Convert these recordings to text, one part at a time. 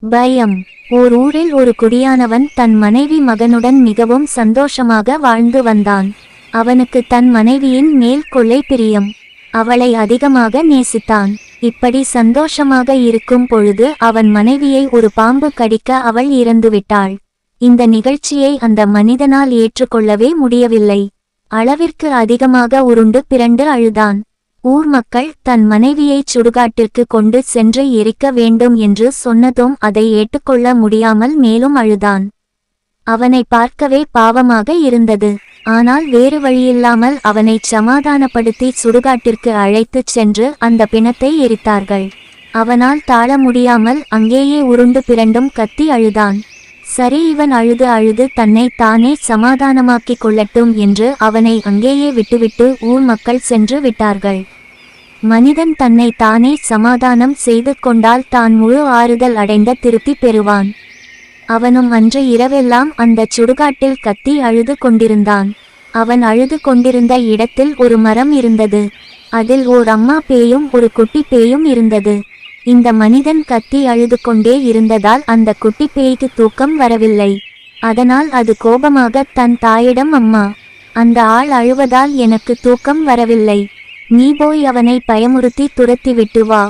பயம். ஓர் ஊரில் ஒரு குடியானவன் தன் மனைவி மகனுடன் மிகவும் சந்தோஷமாக வாழ்ந்து வந்தான். அவனுக்கு தன் மனைவியின் மேல் கொள்ளை பிரியம். அவளை அதிகமாக நேசித்தான். இப்படி சந்தோஷமாக இருக்கும் பொழுது அவன் மனைவியை ஒரு பாம்பு கடிக்க அவள் இறந்துவிட்டாள். இந்த நிகழ்ச்சியை அந்த மனிதனால் ஏற்றுக்கொள்ளவே முடியவில்லை. அளவிற்கு அதிகமாக உருண்டு பிறண்டு அழுதான். ஊர் மக்கள் தன் மனைவியைச் சுடுகாட்டிற்கு கொண்டு சென்று எரிக்க வேண்டும் என்று சொன்னதும் அதை ஏற்றுக்கொள்ள முடியாமல் மேலும் அழுதான். அவனை பார்க்கவே பாவமாக இருந்தது. ஆனால் வேறு வழியில்லாமல் அவனைச் சமாதானப்படுத்தி சுடுகாட்டிற்கு அழைத்துச் சென்று அந்த பிணத்தை எரித்தார்கள். அவனால் தாழ முடியாமல் அங்கேயே உருண்டு பிறண்டும் கத்தி அழுதான். சரி, இவன் அழுது அழுது தன்னை தானே சமாதானமாக்கிக் கொள்ளட்டும் என்று அவனை அங்கேயே விட்டுவிட்டு ஊர் மக்கள் சென்று விட்டார்கள். மனிதன் தன்னை தானே சமாதானம் செய்து கொண்டால் தான் முழு ஆறுதல் அடைந்த திருப்தி பெறுவான். அவனும் அன்று இரவெல்லாம் அந்த சுடுகாட்டில் கத்தி அழுது கொண்டிருந்தான். அவன் அழுது கொண்டிருந்த இடத்தில் ஒரு மரம் இருந்தது. அதில் ஓர் அம்மா பேயும் ஒரு குட்டி பேயும் இருந்தது. இந்த மனிதன் கத்தி அழுது கொண்டே இருந்ததால் அந்த குட்டி பேய்க்கு தூக்கம் வரவில்லை. அதனால் அது கோபமாக தன் தாயிடம், அம்மா, அந்த ஆள் அழுவதால் எனக்கு தூக்கம் வரவில்லை, நீ போய் அவனை பயமுறுத்தி துரத்திவிட்டு வா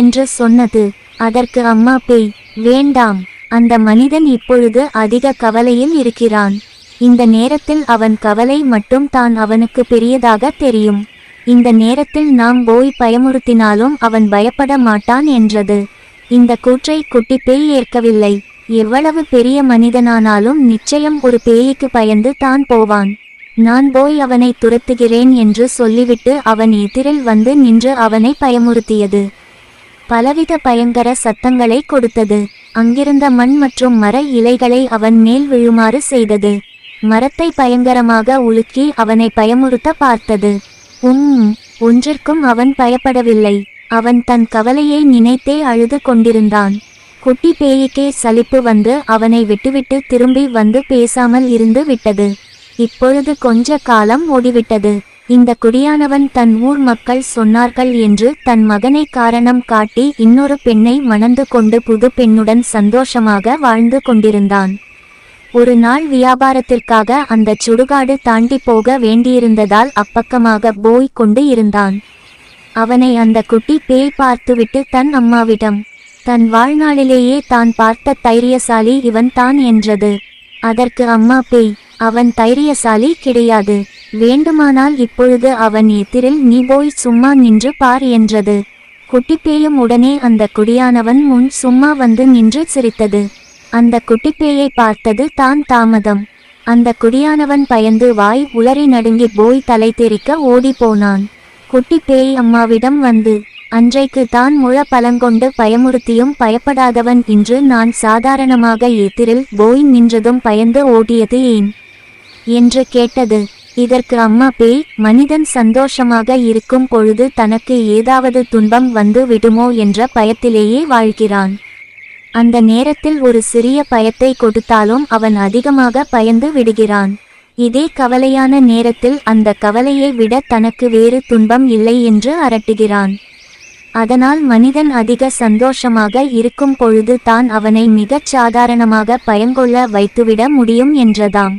என்று சொன்னது. அதற்கு அம்மா பேய், வேண்டாம், அந்த மனிதன் இப்பொழுது அதிக கவலையில் இருக்கிறான். இந்த நேரத்தில் அவன் கவலை மட்டும் தான் அவனுக்கு பெரியதாக தெரியும். இந்த நேரத்தில் நாம் போய் பயமுறுத்தினாலும் அவன் பயப்பட மாட்டான் என்றது. இந்த கூற்றை குட்டி பேய் ஏற்கவில்லை. எவ்வளவு பெரிய மனிதனானாலும் நிச்சயம் ஒரு பேய்க்கு பயந்து தான் போவான். நான் போய் அவனை துரத்துகிறேன் என்று சொல்லிவிட்டு அவன் எதிரில் வந்து நின்று அவனை பயமுறுத்தியது. பலவித பயங்கர சத்தங்களை கொடுத்தது. அங்கிருந்த மண் மற்றும் மர இலைகளை அவன் மேல் விழுமாறு செய்தது. மரத்தை பயங்கரமாக உலுக்கி அவனை பயமுறுத்த பார்த்தது. ஒன்றிற்கும் அவன் பயப்படவில்லை. அவன் தன் கவலையை நினைத்தே அழுது கொண்டிருந்தான். குட்டி பேய்க்கே சலிப்பு வந்து அவனை விட்டுவிட்டு திரும்பி வந்து பேசாமல் இருந்து விட்டது. இப்பொழுது கொஞ்ச காலம் ஓடிவிட்டது. இந்த குடியானவன் தன் ஊர் மக்கள் சொன்னார்கள் என்று தன் மகனை காரணம் காட்டி இன்னொரு பெண்ணை மணந்து கொண்டு புது பெண்ணுடன் சந்தோஷமாக வாழ்ந்து கொண்டிருந்தான். ஒரு நாள் வியாபாரத்திற்காக அந்த சுடுகாடு தாண்டி போக வேண்டியிருந்ததால் அப்பக்கமாக போய் கொண்டு இருந்தான். அவனை அந்த குட்டி பேய் பார்த்துவிட்டு தன் அம்மாவிடம், தன் வாழ்நாளிலேயே தான் பார்த்த தைரியசாலி இவன் தான் என்றது. அதற்கு அம்மா பேய், அவன் தைரியசாலி கிடையாது, வேண்டுமானால் இப்பொழுது அவன் எதிரில் நீ போய் சும்மா நின்று பார் என்றது. குட்டிப்பேயும் உடனே அந்த குடியானவன் முன் சும்மா வந்து நின்று சிரித்தது. அந்த குட்டிப்பேயை பார்த்தது தான் தாமதம். அந்த குடியானவன் பயந்து வாய் உளறி நடுங்கி போய் தலை தெறிக்க ஓடி போனான். குட்டிப்பேய் அம்மாவிடம் வந்து, அன்றைக்கு தான் முழ பலங்கொண்டு பயமுறுத்தியும் பயப்படாதவன் இன்று நான் சாதாரணமாக எதிரில் போய் நின்றதும் பயந்து ஓடியது ஏன் என்று கேட்டது. இதற்கு அம்மா பேய், மனிதன் சந்தோஷமாக இருக்கும் பொழுது தனக்கு ஏதாவது துன்பம் வந்து விடுமோ என்ற பயத்திலேயே வாழ்கிறான். அந்த நேரத்தில் ஒரு சிறிய பயத்தை கொடுத்தாலும் அவன் அதிகமாக பயந்து விடுகிறான். இதே கவலையான நேரத்தில் அந்த கவலையை விட தனக்கு வேறு துன்பம் இல்லை என்று அரட்டுகிறான். அதனால் மனிதன் அதிக சந்தோஷமாக இருக்கும் பொழுது தான் அவனை மிகச் சாதாரணமாக பயங்கொள்ள வைத்துவிட முடியும் என்றதாம்.